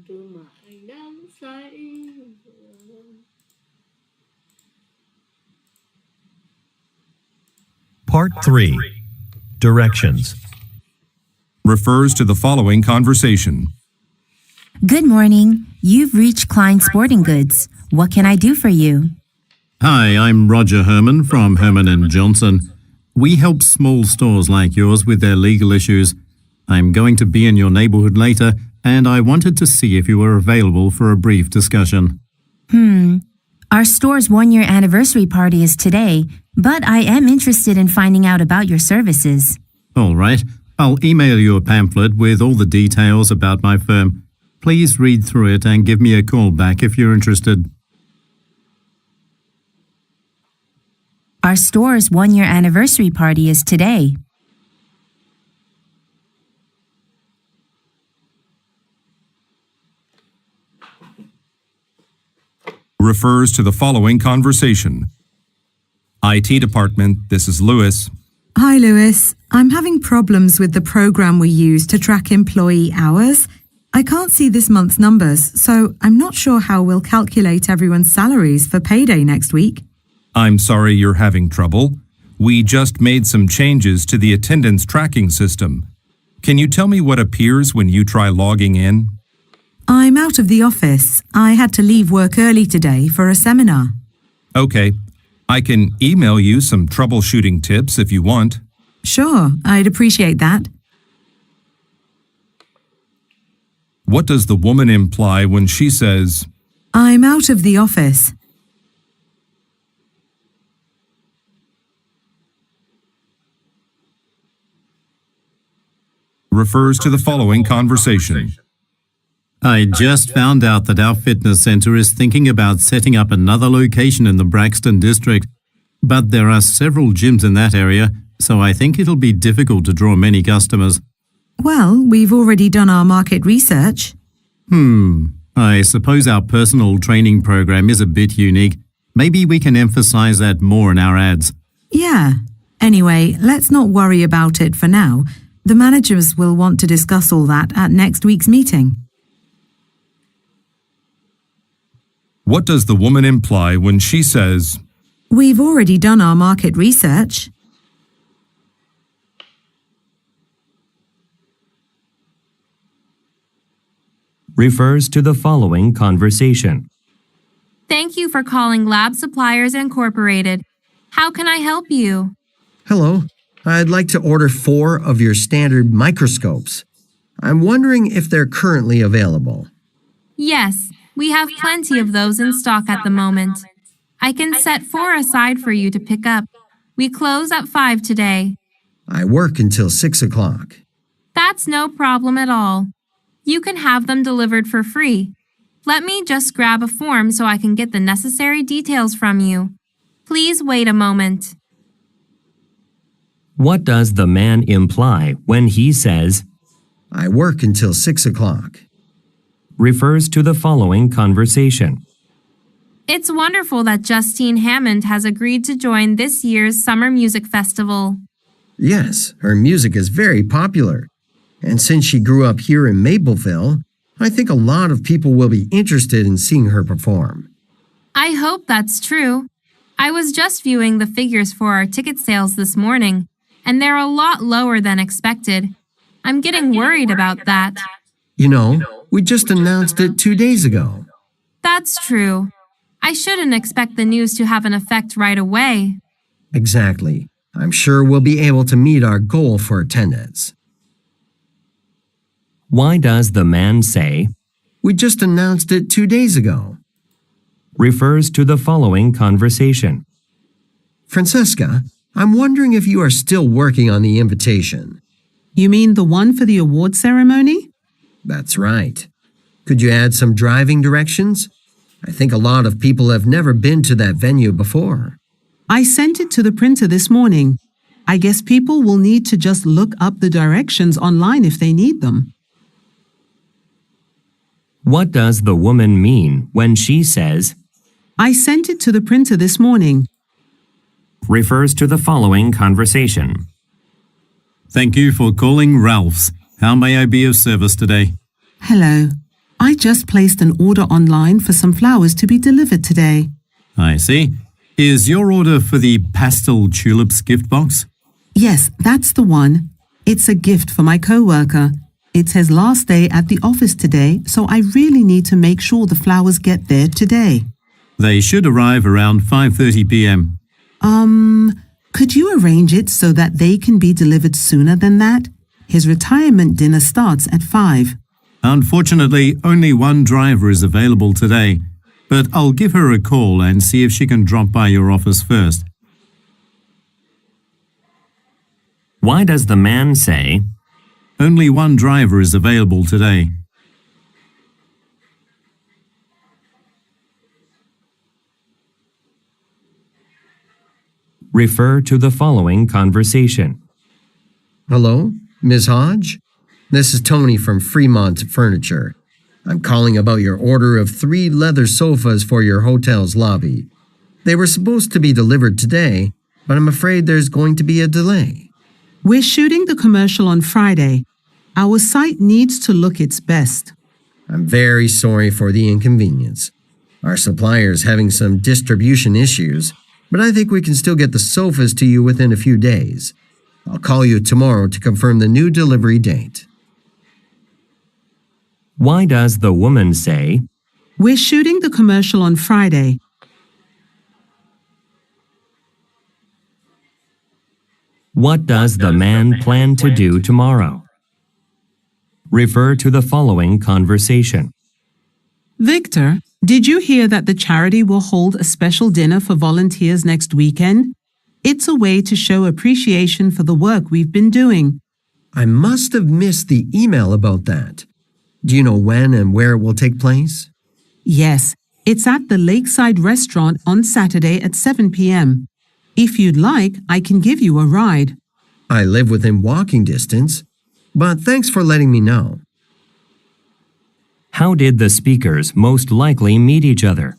tôi mãi đắm say. Part 3. Directions. Refers to the following conversation. Good morning. You've reached Klein Sporting Goods. What can I do for you? Hi, I'm Roger Herman from Herman & Johnson. We help small stores like yours with their legal issues. I'm going to be in your neighborhood later, and I wanted to see if you were available for a brief discussion. Our store's one-year anniversary party is today, but I am interested in finding out about your services. All right, I'll email you a pamphlet with all the details about my firm. Please read through it and give me a call back if you're interested. Our store's one-year anniversary party is today. Refers to the following conversation. IT department, this is Lewis. Hi, Lewis. I'm having problems with the program we use to track employee hours. I can't see this month's numbers, so I'm not sure how we'll calculate everyone's salaries for payday next week. I'm sorry you're having trouble. We just made some changes to the attendance tracking system. Can you tell me what appears when you try logging in? I'm out of the office. I had to leave work early today for a seminar. Okay. I can email you some troubleshooting tips if you want. Sure, I'd appreciate that. What does the woman imply when she says, I'm out of the office. refers to the following conversation. I just found out that our fitness center is thinking about setting up another location in the Braxton district, but there are several gyms in that area, so I think it'll be difficult to draw many customers. Well, we've already done our market research. I suppose our personal training program is a bit unique. Maybe we can emphasize that more in our ads. Yeah. Anyway, let's not worry about it for now. The managers will want to discuss all that at next week's meeting. What does the woman imply when she says, We've already done our market research. Refers to the following conversation. Thank you for calling Lab Suppliers Incorporated. How can I help you? Hello. I'd like to order 4 of your standard microscopes. I'm wondering if they're currently available. Yes, we have plenty of those in stock at the moment. I can set 4 aside for you to pick up. We close at 5 today. I work until 6 o'clock. That's no problem at all. You can have them delivered for free. Let me just grab a form so I can get the necessary details from you. Please wait a moment. What does the man imply when he says, I work until 6 o'clock. refers to the following conversation. It's wonderful that Justine Hammond has agreed to join this year's Summer Music Festival. Yes, her music is very popular. And since she grew up here in Mapleville, I think a lot of people will be interested in seeing her perform. I hope that's true. I was just viewing the figures for our ticket sales this morning, and they're a lot lower than expected. I'm getting worried about that. You know, we just announced it 2 days ago. That's true. I shouldn't expect the news to have an effect right away. Exactly. I'm sure we'll be able to meet our goal for attendance. Why does the man say, We just announced it 2 days ago. refers to the following conversation. Francesca, I'm wondering if you are still working on the invitation. You mean the one for the award ceremony? That's right. Could you add some driving directions? I think a lot of people have never been to that venue before. I sent it to the printer this morning. I guess people will need to just look up the directions online if they need them. What does the woman mean when she says, I sent it to the printer this morning. refers to the following conversation. Thank you for calling Ralph's. How may I be of service today? Hello. I just placed an order online for some flowers to be delivered today. I see. Is your order for the pastel tulips gift box? Yes, that's the one. It's a gift for my co-worker. It's his last day at the office today, so I really need to make sure the flowers get there today. They should arrive around 5:30 p.m. Could you arrange it so that they can be delivered sooner than that? His retirement dinner starts at 5. Unfortunately, only one driver is available today, but I'll give her a call and see if she can drop by your office first. Why does the man say, Only one driver is available today. refer to the following conversation? Hello, Ms. Hodge? This is Tony from Fremont Furniture. I'm calling about your order of 3 leather sofas for your hotel's lobby. They were supposed to be delivered today, but I'm afraid there's going to be a delay. We're shooting the commercial on Friday. Our site needs to look its best. I'm very sorry for the inconvenience. Our supplier's having some distribution issues, but I think we can still get the sofas to you within a few days. I'll call you tomorrow to confirm the new delivery date. Why does the woman say, We're shooting the commercial on Friday. what does the man plan to do tomorrow? Refer to the following conversation. Victor, did you hear that the charity will hold a special dinner for volunteers next weekend? It's a way to show appreciation for the work we've been doing. I must have missed the email about that. Do you know when and where it will take place? Yes, it's at the Lakeside Restaurant on Saturday at 7 p.m. If you'd like, I can give you a ride. I live within walking distance, but thanks for letting me know. How did the speakers most likely meet each other?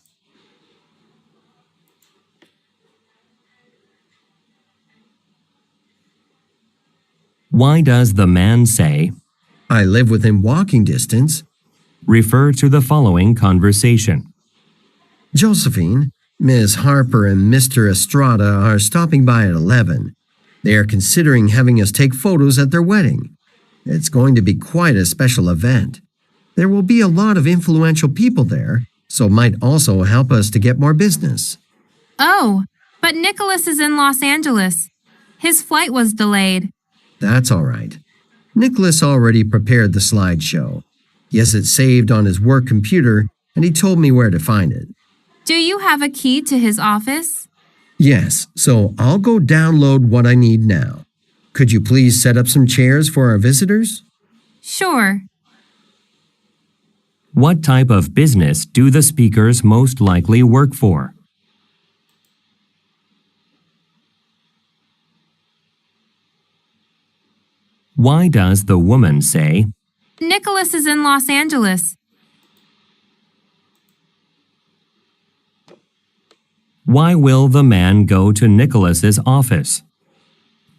Why does the man say, I live within walking distance. refer to the following conversation? Josephine, Ms. Harper, and Mr. Estrada are stopping by at 11. They are considering having us take photos at their wedding. It's going to be quite a special event. There will be a lot of influential people there, so it might also help us to get more business. Oh, but Nicholas is in Los Angeles. His flight was delayed. That's all right. Nicholas already prepared the slideshow. He has it saved on his work computer, and he told me where to find it. Do you have a key to his office? Yes, so I'll go download what I need now. Could you please set up some chairs for our visitors? Sure. What type of business do the speakers most likely work for? Why does the woman say, Nicholas is in Los Angeles. Why will the man go to Nicholas's office?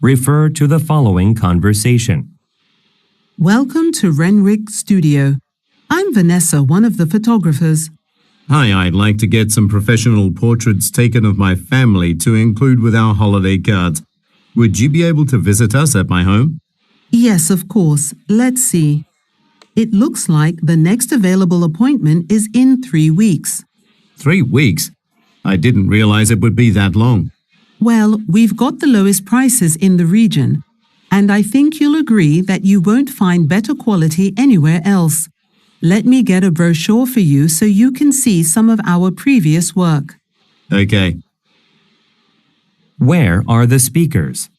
Refer to the following conversation. Welcome to Renwick Studio. I'm Vanessa, one of the photographers. Hi, I'd like to get some professional portraits taken of my family to include with our holiday cards. Would you be able to visit us at my home? Yes, of course. Let's see. It looks like the next available appointment is in 3 weeks. 3 weeks? I didn't realize it would be that long. Well, we've got the lowest prices in the region, and I think you'll agree that you won't find better quality anywhere else. Let me get a brochure for you so you can see some of our previous work. Okay. Where are the speakers?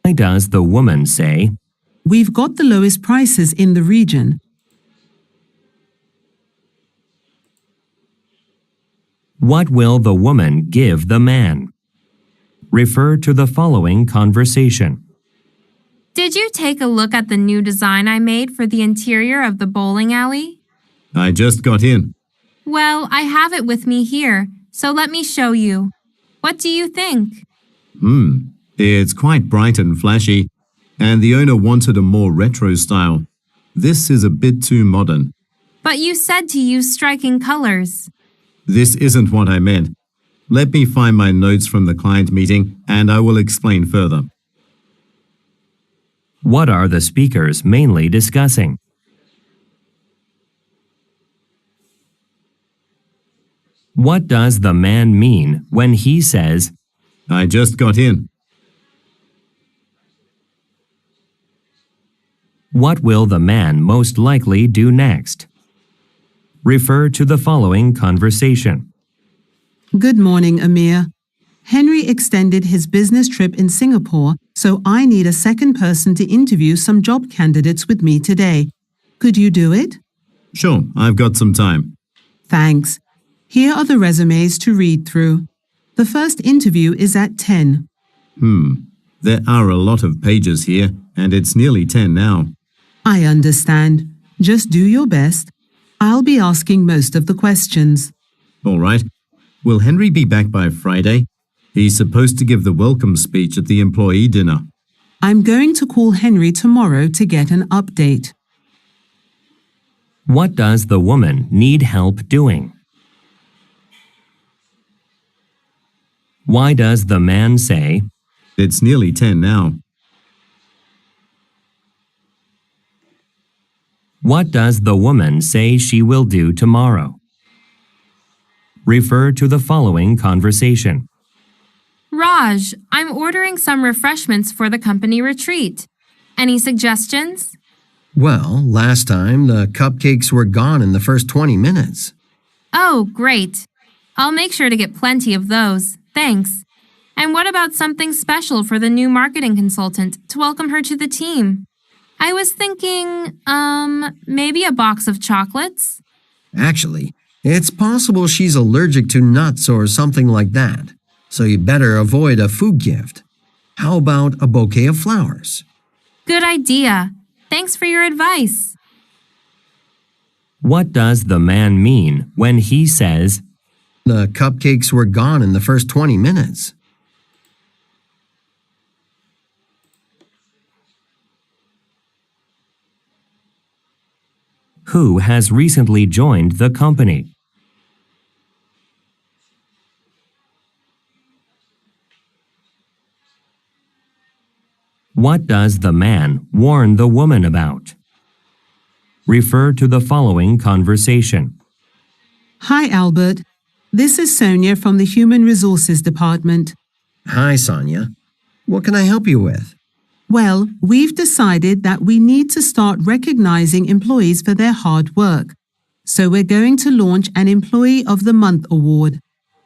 Why does the woman say, We've got the lowest prices in the region. What will the woman give the man? Refer to the following conversation. Did you take a look at the new design I made for the interior of the bowling alley? I just got in. Well, I have it with me here, so let me show you. What do you think? It's quite bright and flashy. and the owner wanted a more retro style. This is a bit too modern. But you said to use striking colors. This isn't what I meant. Let me find my notes from the client meeting and I will explain further. What are the speakers mainly discussing? What does the man mean when he says, I just got in. What will the man most likely do next? Refer to the following conversation. Good morning, Amir. Henry extended his business trip in Singapore, so I need a second person to interview some job candidates with me today. Could you do it? Sure, I've got some time. Thanks. Here are the resumes to read through. The first interview is at 10. There are a lot of pages here, and it's nearly 10 now. I understand. Just do your best. I'll be asking most of the questions. All right. Will Henry be back by Friday? He's supposed to give the welcome speech at the employee dinner. I'm going to call Henry tomorrow to get an update. What does the woman need help doing? Why does the man say, It's nearly 10 now. What does the woman say she will do tomorrow? Refer to the following conversation. Raj, I'm ordering some refreshments for the company retreat. Any suggestions? Well, last time the cupcakes were gone in the first 20 minutes. Oh, great. I'll make sure to get plenty of those. Thanks. And what about something special for the new marketing consultant to welcome her to the team? I was thinking, maybe a box of chocolates? Actually, it's possible she's allergic to nuts or something like that, so you better avoid a food gift. How about a bouquet of flowers? Good idea. Thanks for your advice. What does the man mean when he says, The cupcakes were gone in the first 20 minutes. Who has recently joined the company? What does the man warn the woman about? Refer to the following conversation. Hi, Albert. This is Sonia from the Human Resources Department. Hi, Sonia. What can I help you with? Well, we've decided that we need to start recognizing employees for their hard work. So we're going to launch an Employee of the Month award.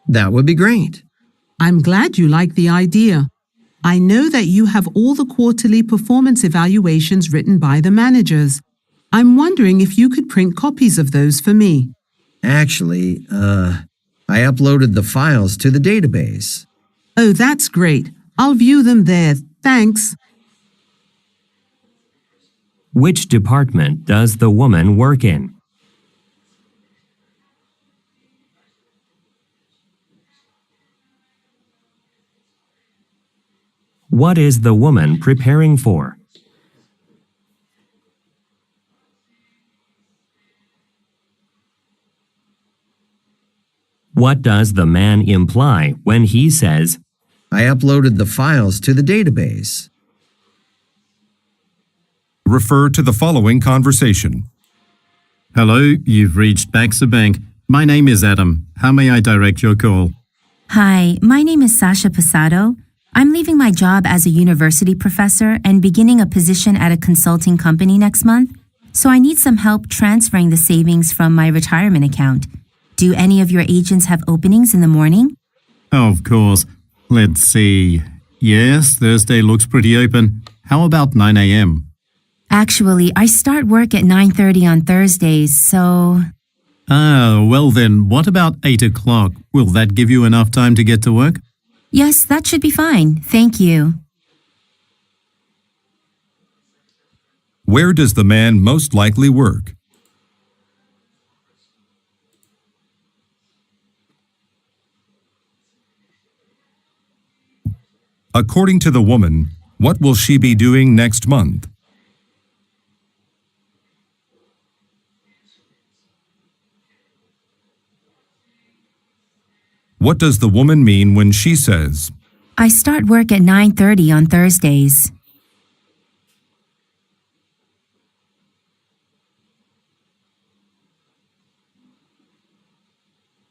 That would be great. I'm glad you like the idea. I know that you have all the quarterly performance evaluations written by the managers. I'm wondering if you could print copies of those for me. Actually, I uploaded the files to the database. Oh, that's great. I'll view them there. Thanks. Which department does the woman work in? What is the woman preparing for? What does the man imply when he says, I uploaded the files to the database. Refer to the following conversation. Hello, you've reached Baxter Bank. My name is Adam. How may I direct your call? Hi, my name is Sasha Posado. I'm leaving my job as a university professor and beginning a position at a consulting company next month, so I need some help transferring the savings from my retirement account. Do any of your agents have openings in the morning? Of course. Let's see. Yes, Thursday looks pretty open. How about 9 a.m.? Actually, I start work at 9:30 on Thursdays, so... Well then, what about 8 o'clock? Will that give you enough time to get to work? Yes, that should be fine. Thank you. Where does the man most likely work? According to the woman, What will she be doing next month? What does the woman mean when she says, I start work at 9:30 on Thursdays.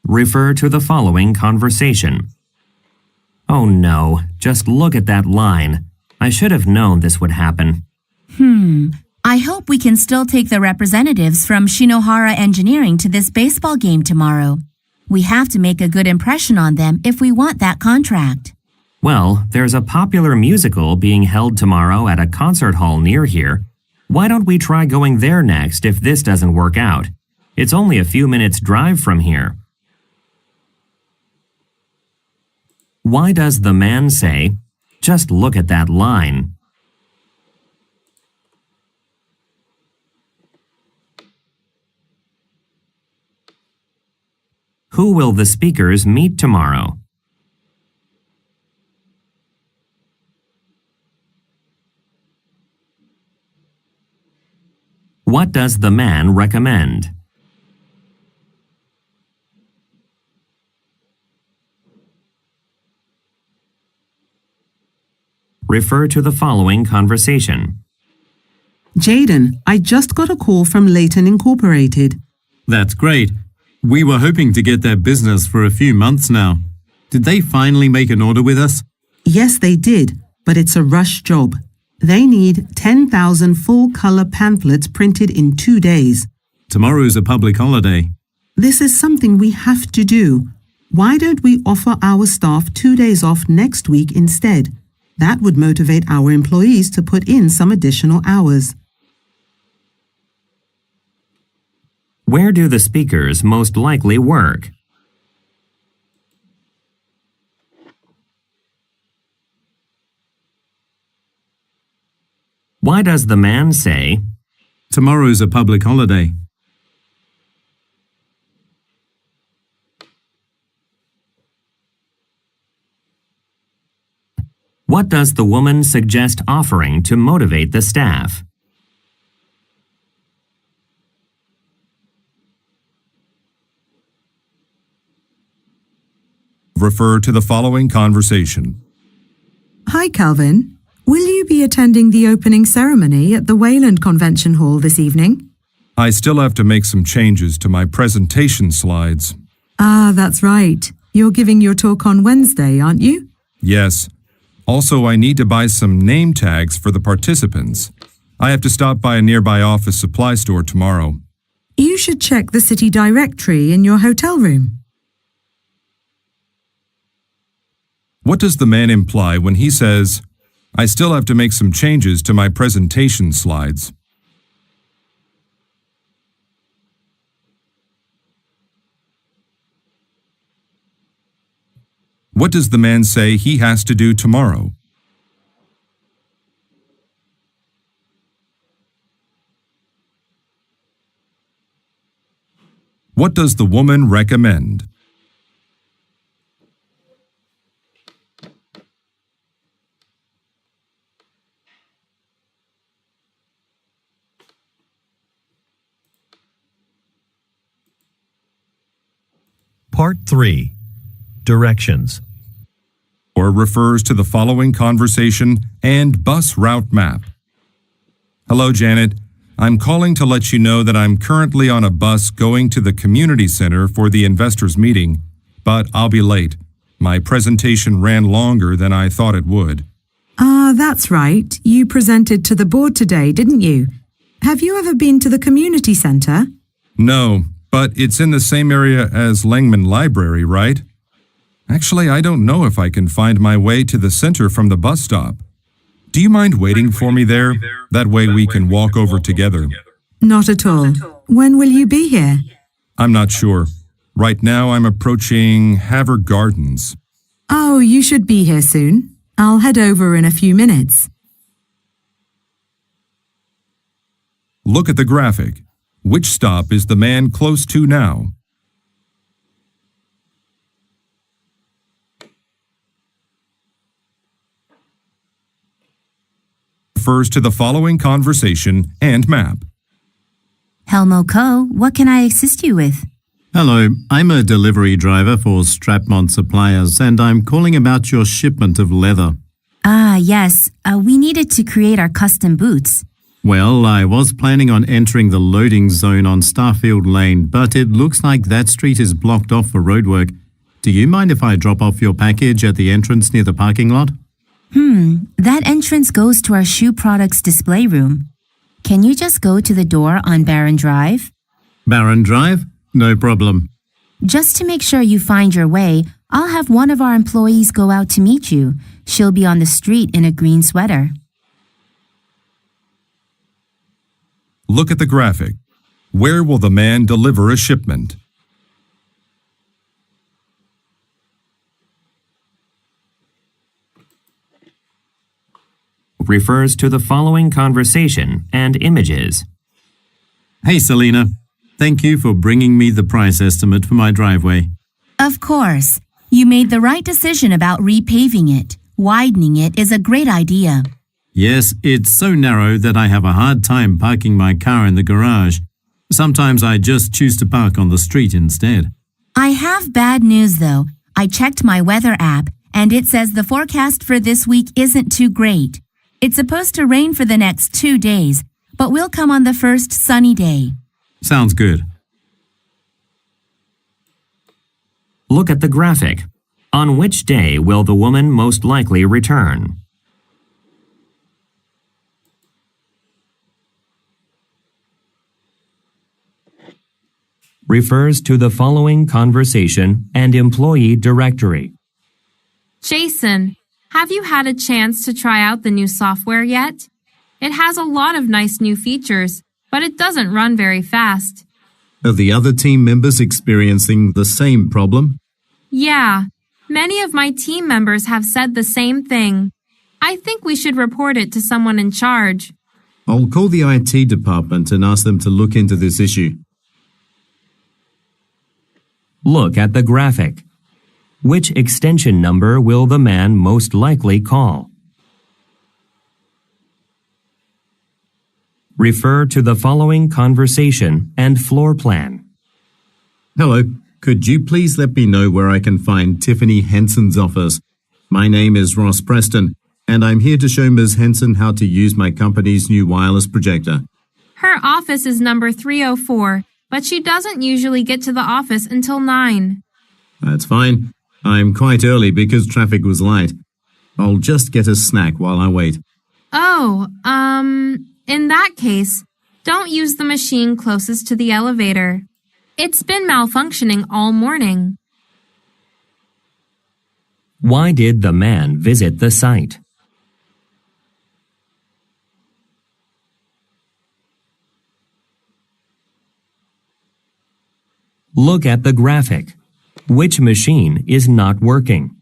Refer to the following conversation. Oh no, just look at that line. I should have known this would happen. I hope we can still take the representatives from Shinohara Engineering to this baseball game tomorrow. We have to make a good impression on them if we want that contract. Well, there's a popular musical being held tomorrow at a concert hall near here. Why don't we try going there next if this doesn't work out? It's only a few minutes' drive from here. Why does the man say, just look at that line? Who will the speakers meet tomorrow? What does the man recommend? Refer to the following conversation. Jaden, I just got a call from Leighton Incorporated. That's great. We were hoping to get that business for a few months now. Did they finally make an order with us? Yes, they did, but it's a rush job. They need 10,000 full-color pamphlets printed in 2 days. Tomorrow's a public holiday. This is something we have to do. Why don't we offer our staff 2 days off next week instead? That would motivate our employees to put in some additional hours. Where do the speakers most likely work? Why does the man say, Tomorrow's a public holiday. what does the woman suggest offering to motivate the staff? Refer to the following conversation. Hi, Calvin. Will you be attending the opening ceremony at the Wayland Convention Hall this evening? I still have to make some changes to my presentation slides. Ah, that's right. You're giving your talk on Wednesday, aren't you? Yes. Also, I need to buy some name tags for the participants. I have to stop by a nearby office supply store tomorrow. You should check the city directory in your hotel room. What does the man imply when he says, I still have to make some changes to my presentation slides? What does the man say he has to do tomorrow? What does the woman recommend? Part 3. Directions. Or refers to the following conversation and bus route map. Hello, Janet. I'm calling to let you know that I'm currently on a bus going to the community center for the investors meeting, but I'll be late. My presentation ran longer than I thought it would. Ah, that's right. You presented to the board today, didn't you? Have you ever been to the community center? No, but it's in the same area as Langman Library, right? Actually, I don't know if I can find my way to the center from the bus stop. Do you mind waiting for me there? That way we can walk over together. Not at all. When will you be here? I'm not sure. Right now I'm approaching Haver Gardens. Oh, you should be here soon. I'll head over in a few minutes. Look at the graphic. Which stop is the man close to now? refers to the following conversation and map. Helmo Co., what can I assist you with? Hello, I'm a delivery driver for Strapmont Suppliers and I'm calling about your shipment of leather. Ah, yes. We needed to create our custom boots. Well, I was planning on entering the loading zone on Starfield Lane, but it looks like that street is blocked off for roadwork. Do you mind if I drop off your package at the entrance near the parking lot? That entrance goes to our shoe products display room. Can you just go to the door on Barron Drive? Barron Drive? No problem. Just to make sure you find your way, I'll have one of our employees go out to meet you. She'll be on the street in a green sweater. Look at the graphic. Where will the man deliver a shipment? Refers to the following conversation and images. Hey, Selena. Thank you for bringing me the price estimate for my driveway. Of course. You made the right decision about repaving it. Widening it is a great idea. Yes, it's so narrow that I have a hard time parking my car in the garage. Sometimes I just choose to park on the street instead. I have bad news though. I checked my weather app and it says the forecast for this week isn't too great. It's supposed to rain for the next 2 days, but we'll come on the first sunny day. Sounds good. Look at the graphic. On which day will the woman most likely return? Refers to the following conversation and employee directory. Jason, have you had a chance to try out the new software yet? It has a lot of nice new features, but it doesn't run very fast. Are the other team members experiencing the same problem? Yeah, many of my team members have said the same thing. I think we should report it to someone in charge. I'll call the IT department and ask them to look into this issue. Look at the graphic. Which extension number will the man most likely call? Refer to the following conversation and floor plan. Hello, could you please let me know where I can find Tiffany Henson's office? My name is Ross Preston, and I'm here to show Ms. Henson how to use my company's new wireless projector. Her office is number 304, but she doesn't usually get to the office until 9. That's fine. I'm quite early because traffic was light. I'll just get a snack while I wait. Oh, in that case, don't use the machine closest to the elevator. It's been malfunctioning all morning. Why did the man visit the site? Look at the graphic. Which machine is not working?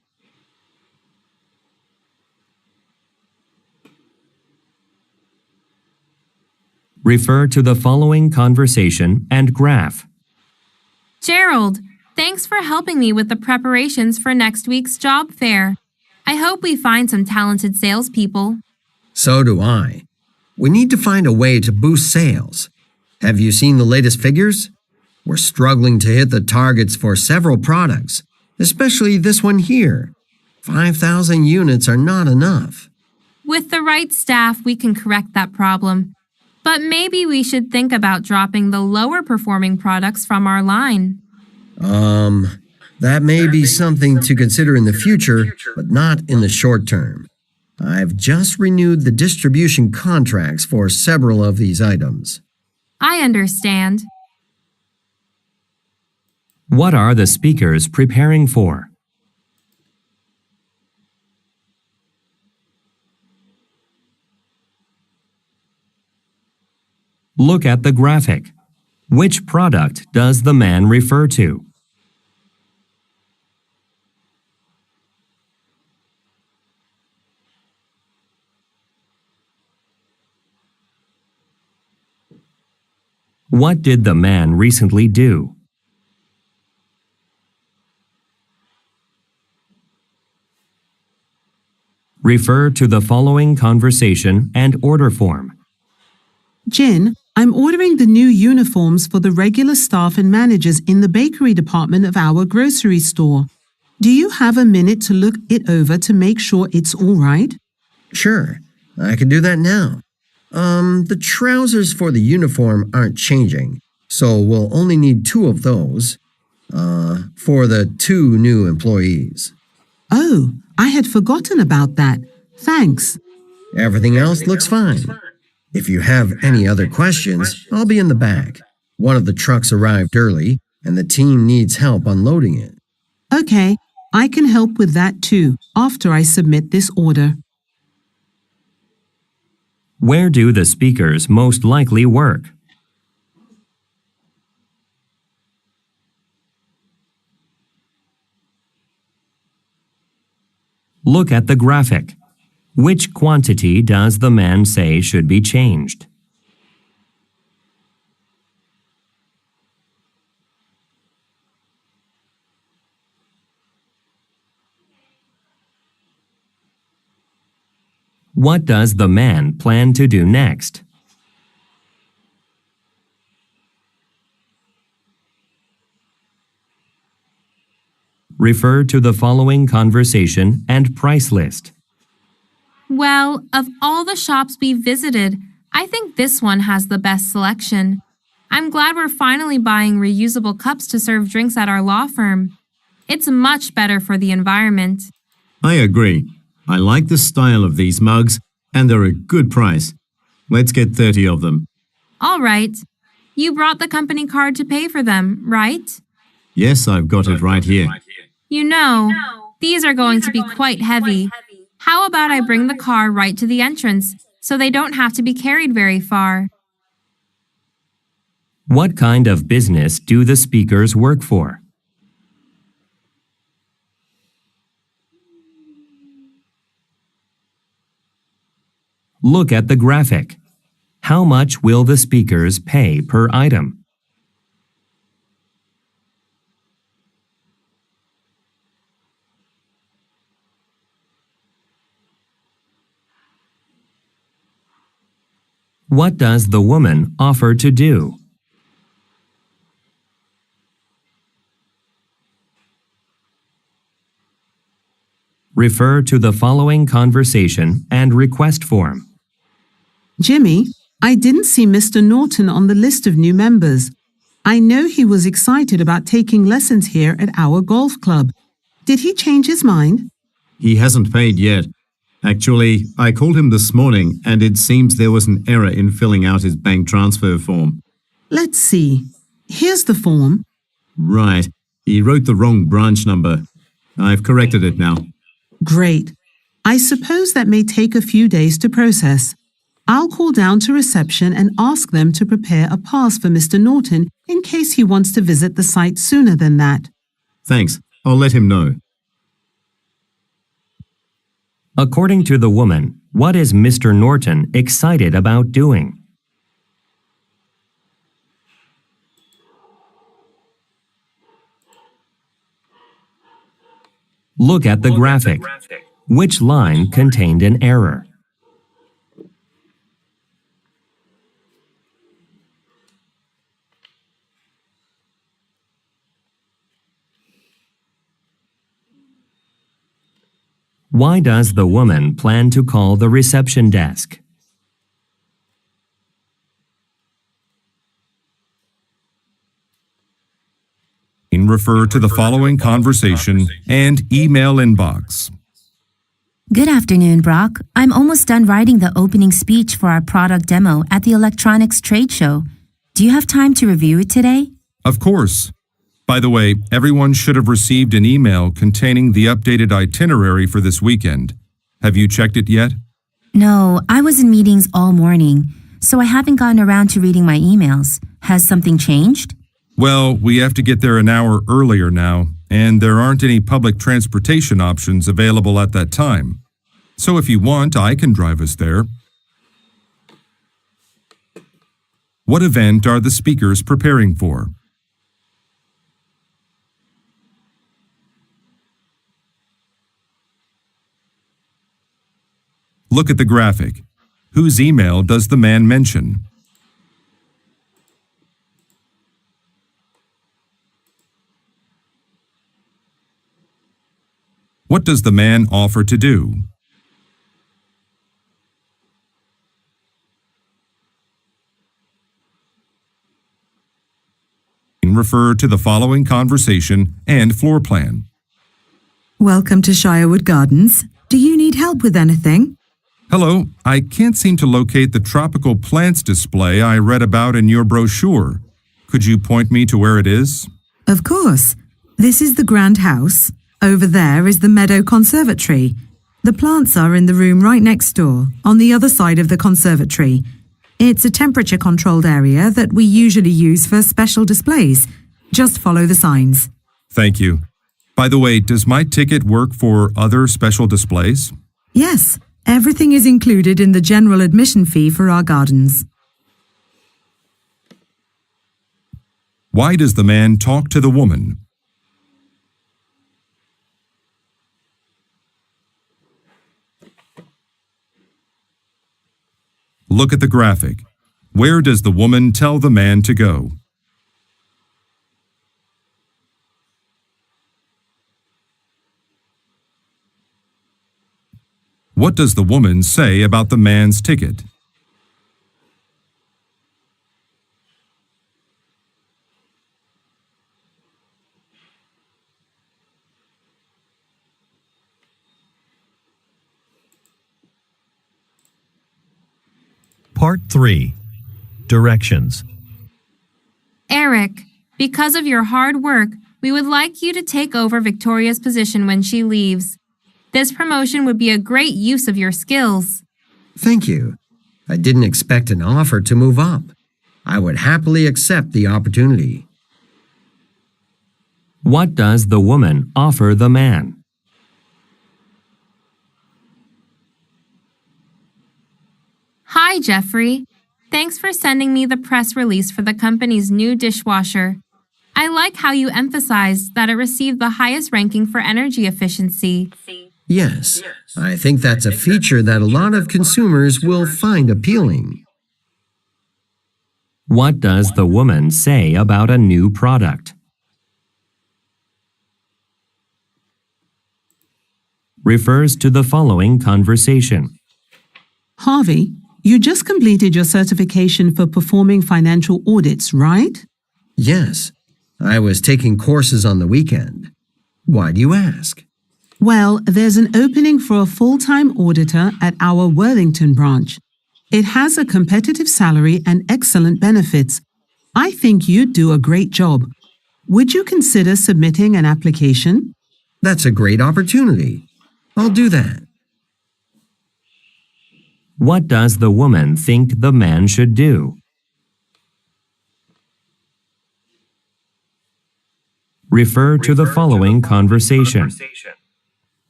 Refer to the following conversation and graph. Gerald, thanks for helping me with the preparations for next week's job fair. I hope we find some talented salespeople. So do I. We need to find a way to boost sales. Have you seen the latest figures? We're struggling to hit the targets for several products, especially this one here. 5,000 units are not enough. With the right staff, we can correct that problem. But maybe we should think about dropping the lower performing products from our line. That may be something to consider in the future, but not in the short term. I've just renewed the distribution contracts for several of these items. I understand. What are the speakers preparing for? Look at the graphic. Which product does the man refer to? What did the man recently do? Refer to the following conversation and order form. Jen, I'm ordering the new uniforms for the regular staff and managers in the bakery department of our grocery store. Do you have a minute to look it over to make sure it's all right? Sure, I can do that now. The trousers for the uniform aren't changing, so we'll only need 2 of those, for the 2 new employees. Oh, I had forgotten about that. Thanks. Everything else looks fine. If you have any other questions, I'll be in the back. One of the trucks arrived early, and the team needs help unloading it. Okay, I can help with that too, after I submit this order. Where do the speakers most likely work? Look at the graphic. Which quantity does the man say should be changed? What does the man plan to do next? Refer to the following conversation and price list. Well, of all the shops we've visited, I think this one has the best selection. I'm glad we're finally buying reusable cups to serve drinks at our law firm. It's much better for the environment. I agree. I like the style of these mugs, and they're a good price. Let's get 30 of them. All right. You brought the company card to pay for them, right? Yes, I've got it right here. You know, these are going to be quite heavy. How about I bring the car right to the entrance, so they don't have to be carried very far? What kind of business do the speakers work for? Look at the graphic. How much will the speakers pay per item? What does the woman offer to do? Refer to the following conversation and request form. Jimmy, I didn't see Mr. Norton on the list of new members. I know he was excited about taking lessons here at our golf club. Did he change his mind? He hasn't paid yet. Actually, I called him this morning, and it seems there was an error in filling out his bank transfer form. Let's see. Here's the form. Right. He wrote the wrong branch number. I've corrected it now. Great. I suppose that may take a few days to process. I'll call down to reception and ask them to prepare a pass for Mr. Norton in case he wants to visit the site sooner than that. Thanks. I'll let him know. According to the woman, what is Mr. Norton excited about doing? Look at the graphic. Which line contained an error? Why does the woman plan to call the reception desk? Refer to the following conversation and email inbox. Good afternoon, Brock. I'm almost done writing the opening speech for our product demo at the electronics trade show. Do you have time to review it today? Of course. By the way, everyone should have received an email containing the updated itinerary for this weekend. Have you checked it yet? No, I was in meetings all morning, so I haven't gotten around to reading my emails. Has something changed? Well, we have to get there an hour earlier now, and there aren't any public transportation options available at that time. So if you want, I can drive us there. What event are the speakers preparing for? Look at the graphic. Whose email does the man mention? What does the man offer to do? Refer to the following conversation and floor plan. Welcome to Shirewood Gardens. Do you need help with anything? Hello, I can't seem to locate the tropical plants display I read about in your brochure. Could you point me to where it is? Of course. This is the Grand House. Over there is the Meadow Conservatory. The plants are in the room right next door, on the other side of the conservatory. It's a temperature-controlled area that we usually use for special displays. Just follow the signs. Thank you. By the way, does my ticket work for other special displays? Yes, everything is included in the general admission fee for our gardens. Why does the man talk to the woman? Look at the graphic. Where does the woman tell the man to go? What does the woman say about the man's ticket? Part 3. Directions. Eric, because of your hard work, we would like you to take over Victoria's position when she leaves. This promotion would be a great use of your skills. Thank you. I didn't expect an offer to move up. I would happily accept the opportunity. What does the woman offer the man? Hi, Jeffrey. Thanks for sending me the press release for the company's new dishwasher. I like how you emphasized that it received the highest ranking for energy efficiency. Yes, I think that's a feature that a lot of consumers will find appealing. What does the woman say about a new product? Refers to the following conversation. Harvey, you just completed your certification for performing financial audits, right? Yes, I was taking courses on the weekend. Why do you ask? Well, there's an opening for a full-time auditor at our Worthington branch. It has a competitive salary and excellent benefits. I think you'd do a great job. Would you consider submitting an application? That's a great opportunity. I'll do that. What does the woman think the man should do? Refer to the following conversation.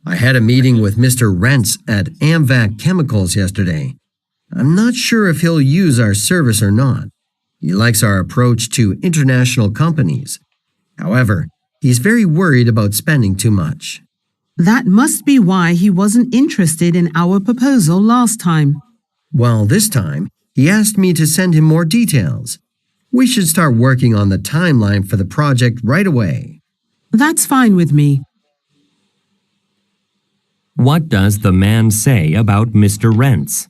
I had a meeting with Mr. Rentz at AMVAC Chemicals yesterday. I'm not sure if he'll use our service or not. He likes our approach to international companies. However, he's very worried about spending too much. That must be why he wasn't interested in our proposal last time. Well, this time, he asked me to send him more details. We should start working on the timeline for the project right away. That's fine with me. What does the man say about Mr. Rentz?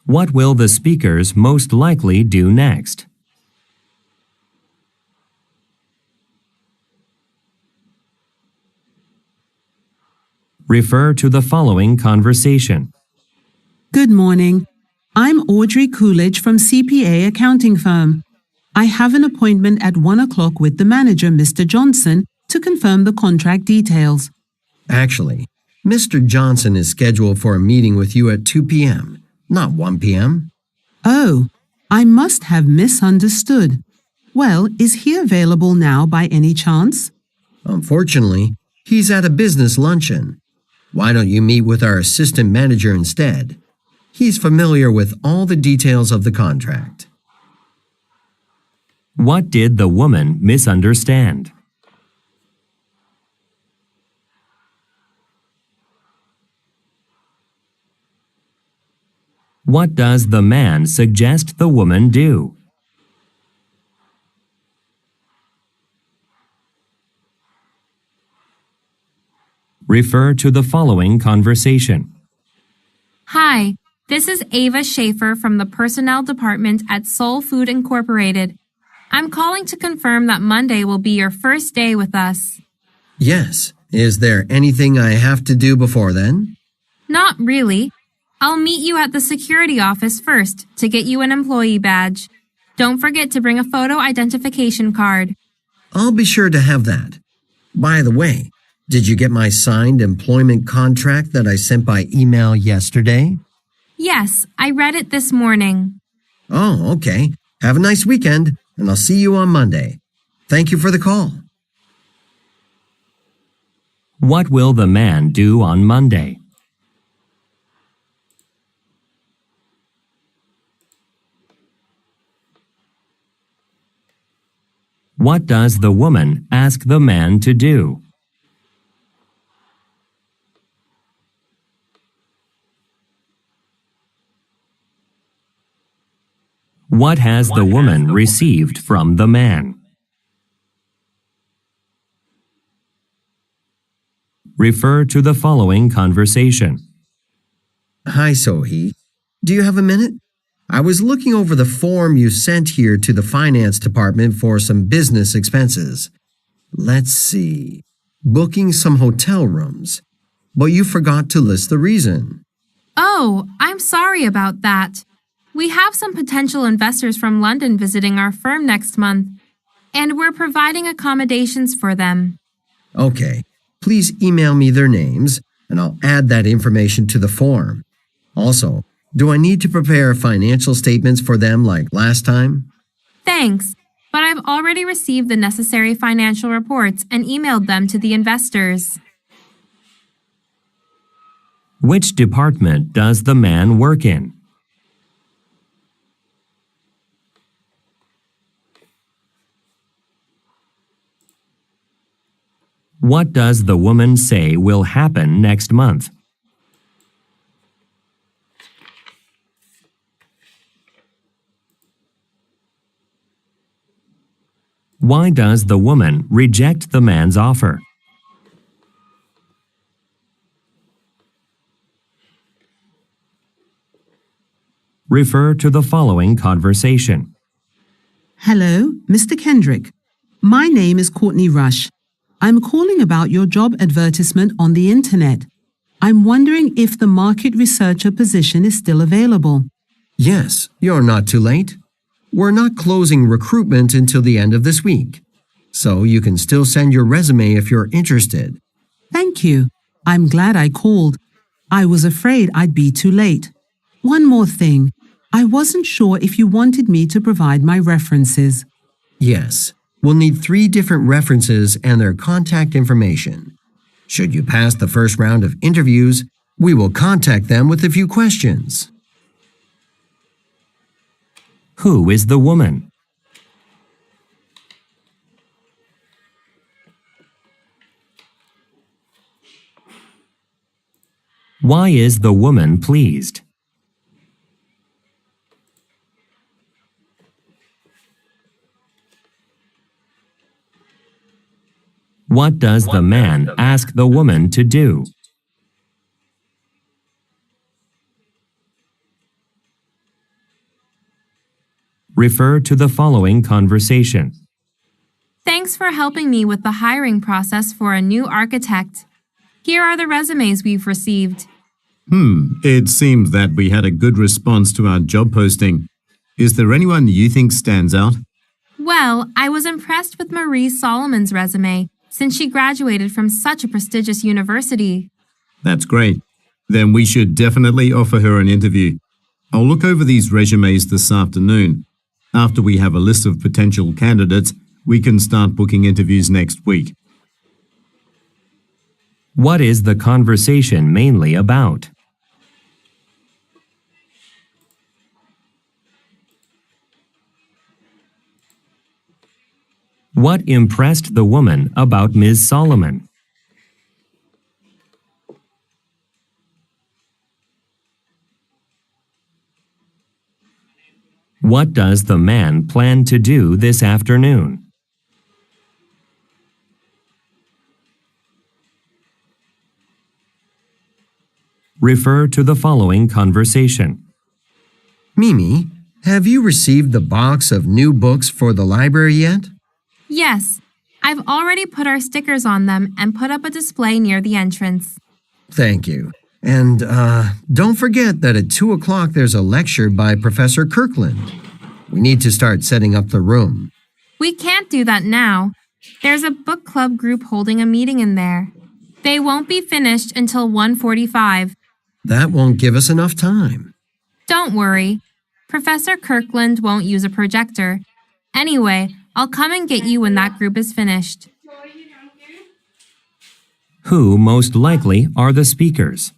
What will the speakers most likely do next? Refer to the following conversation. Good morning. I'm Audrey Coolidge from CPA accounting firm. I have an appointment at 1 o'clock with the manager, Mr. Johnson, to confirm the contract details. Actually, Mr. Johnson is scheduled for a meeting with you at 2 p.m., not 1 p.m. Oh, I must have misunderstood. Well, is he available now by any chance? Unfortunately, he's at a business luncheon. Why don't you meet with our assistant manager instead? He's familiar with all the details of the contract. What did the woman misunderstand? What does the man suggest the woman do? Refer to the following conversation. Hi, this is Ava Schaefer from the Personnel Department at Soul Food Incorporated. I'm calling to confirm that Monday will be your first day with us. Yes. Is there anything I have to do before then? Not really. I'll meet you at the security office first to get you an employee badge. Don't forget to bring a photo identification card. I'll be sure to have that. By the way, did you get my signed employment contract that I sent by email yesterday? Yes, I read it this morning. Oh, okay. Have a nice weekend, and I'll see you on Monday. Thank you for the call. What will the man do on Monday? What does the woman ask the man to do? What has the woman received from the man? Refer to the following conversation. Hi, Sohi. Do you have a minute? I was looking over the form you sent here to the finance department for some business expenses. Let's see. Booking some hotel rooms. But you forgot to list the reason. Oh, I'm sorry about that. We have some potential investors from London visiting our firm next month, and we're providing accommodations for them. Okay. Please email me their names, and I'll add that information to the form. Also, do I need to prepare financial statements for them like last time? Thanks, but I've already received the necessary financial reports and emailed them to the investors. Which department does the man work in? What does the woman say will happen next month? Why does the woman reject the man's offer? Refer to the following conversation. Hello, Mr. Kendrick. My name is Courtney Rush. I'm calling about your job advertisement on the internet. I'm wondering if the market researcher position is still available. Yes, you're not too late. We're not closing recruitment until the end of this week, so you can still send your resume if you're interested. Thank you. I'm glad I called. I was afraid I'd be too late. One more thing. I wasn't sure if you wanted me to provide my references. Yes, we'll need 3 different references and their contact information. Should you pass the first round of interviews, we will contact them with a few questions. Who is the woman? Why is the woman pleased? What does the man ask the woman to do? Refer to the following conversation. Thanks for helping me with the hiring process for a new architect. Here are the resumes we've received. It seems that we had a good response to our job posting. Is there anyone you think stands out? Well, I was impressed with Marie Solomon's resume since she graduated from such a prestigious university. That's great. Then we should definitely offer her an interview. I'll look over these resumes this afternoon. After we have a list of potential candidates, we can start booking interviews next week. What is the conversation mainly about? What impressed the woman about Ms. Solomon? What does the man plan to do this afternoon? Refer to the following conversation. Mimi, have you received the box of new books for the library yet? Yes, I've already put our stickers on them and put up a display near the entrance. Thank you. And don't forget that at 2 o'clock there's a lecture by Professor Kirkland. We need to start setting up the room. We can't do that now. There's a book club group holding a meeting in there. They won't be finished until 1:45. That won't give us enough time. Don't worry. Professor Kirkland won't use a projector. Anyway, I'll come and get you when that group is finished. Who most likely are the speakers?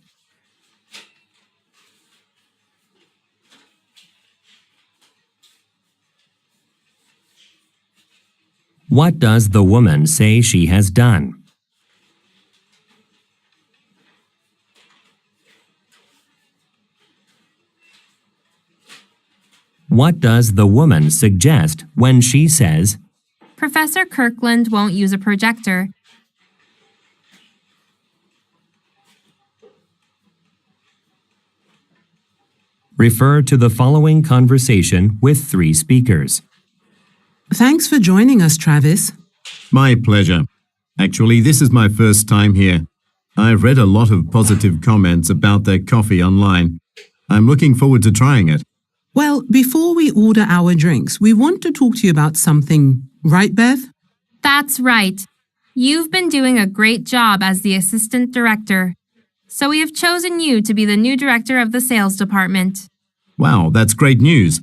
What does the woman say she has done? What does the woman suggest when she says, Professor Kirkland won't use a projector. refer to the following conversation with 3 speakers. Thanks for joining us, Travis. My pleasure. Actually, this is my first time here. I've read a lot of positive comments about their coffee online. I'm looking forward to trying it. Well, before we order our drinks, we want to talk to you about something, right, Beth? That's right. You've been doing a great job as the assistant director. So we have chosen you to be the new director of the sales department. Wow, that's great news.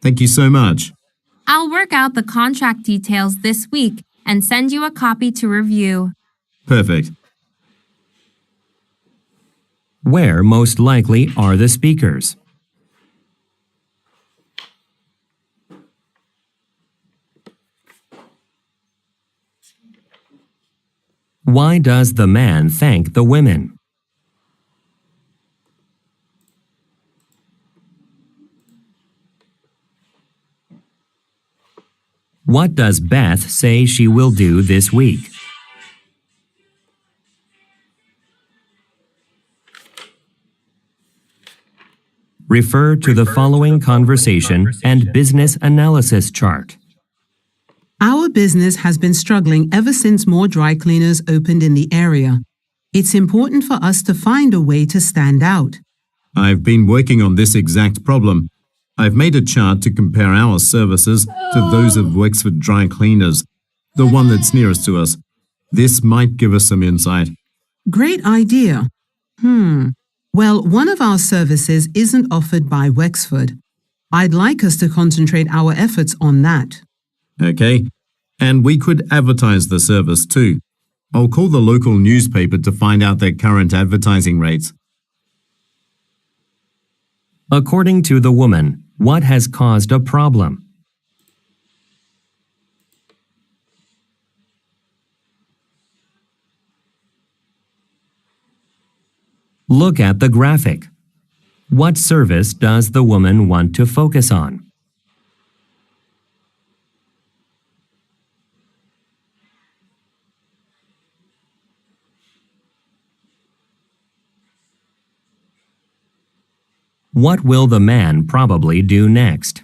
Thank you so much. I'll work out the contract details this week and send you a copy to review. Perfect. Where most likely are the speakers? Why does the man thank the women? What does Beth say she will do this week? Refer to the following conversation and business analysis chart. Our business has been struggling ever since more dry cleaners opened in the area. It's important for us to find a way to stand out. I've been working on this exact problem. I've made a chart to compare our services to those of Wexford Dry Cleaners, the one that's nearest to us. This might give us some insight. Great idea. Well, one of our services isn't offered by Wexford. I'd like us to concentrate our efforts on that. Okay, and we could advertise the service too. I'll call the local newspaper to find out their current advertising rates. According to the woman, what has caused a problem? Look at the graphic. What service does the woman want to focus on? What will the man probably do next?